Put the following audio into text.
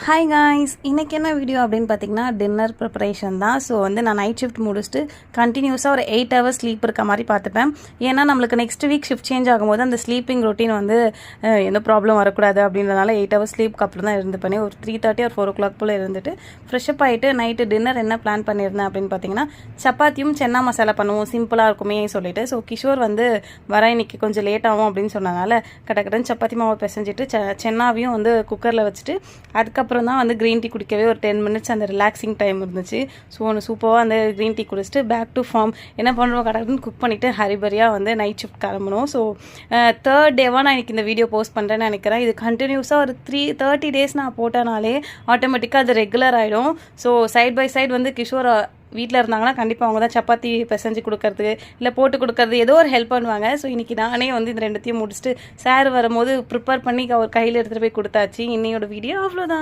Hi guys, இன்றைக்கி என்ன video அப்படின்னு பார்த்தீங்கன்னா டின்னர் ப்ரிப்பரேஷன் தான். ஸோ நான் நைட் ஷிஃப்ட் முடிச்சுட்டு கண்டினியூஸாக ஒரு 8 hours ஸ்லீப் இருக்க மாதிரி பார்த்துப்பேன். ஏன்னா நம்மளுக்கு நெக்ஸ்ட் வீக் ஷிஃப்ட் சேஞ்ச் ஆகும்போது அந்த ஸ்லீப்பிங் ரொட்டீன் எந்த ப்ராப்ளம் வரக்கூடாது அப்படின்றதுனால 8 hours ஸ்லீப்க்கு அப்புறம் தான் இருந்து பண்ணி ஒரு 3:30 or 4 o'clock போல் இருந்துட்டு ஃப்ரெஷ்அப் ஆகிட்டு நைட்டு டின்னர் என்ன பிளான் பண்ணியிருந்தேன் அப்படின்னு பார்த்தீங்கன்னா சப்பாத்தியும் சென்னா மசாலா பண்ணுவோம், சிம்பிளாக இருக்குமே சொல்லிட்டு. ஸோ கிஷோர் வர இன்னைக்கு கொஞ்சம் லேட் ஆகும் அப்படின்னு சொன்னதுனால கடற்கடன் சப்பாத்தி மாவை பிசைஞ்சிட்டு சென்னாவையும் குக்கரில் வச்சுட்டு அதுக்கப்புறம் தான் க்ரீன் டீ குடிக்கவே ஒரு 10 minutes அந்த ரிலாக்ஸிங் டைம் இருந்துச்சு. ஸோ சூப்பராக க்ரீன் டீ குடிச்சிட்டு பேக் டு ஃபார்ம் என்ன பண்ணுறோம் கடற்கடன் குக் பண்ணிவிட்டு ஹரிபரியாக நைட் ஷிஃப்ட் கிளம்பணும். ஸோ 3rd டேவாக நான் இன்றைக்கி இந்த வீடியோ போஸ்ட் பண்ணுறேன்னு நினைக்கிறேன். இது கண்டினியூஸாக ஒரு 30 days நான் போட்டனாலே ஆட்டோமேட்டிக்காக அது ரெகுலர் ஆகிடும். So side by side Kishore வீட்டில் இருந்தாங்கன்னா கண்டிப்பாக அவங்க தான் சப்பாத்தி பிசைஞ்சு கொடுக்கறதுக்கு இல்லை போட்டு கொடுக்கறது ஏதோ ஒரு ஹெல்ப் பண்ணுவாங்க. ஸோ இன்றைக்கி நானே இந்த ரெண்டுத்தையும் முடிச்சுட்டு சார் வரும்போது ப்ரிப்பேர் பண்ணி அவர் கையில் எடுத்துகிட்டு போய் கொடுத்தாச்சு. இன்னையோட வீடியோ அவ்வளோதான்.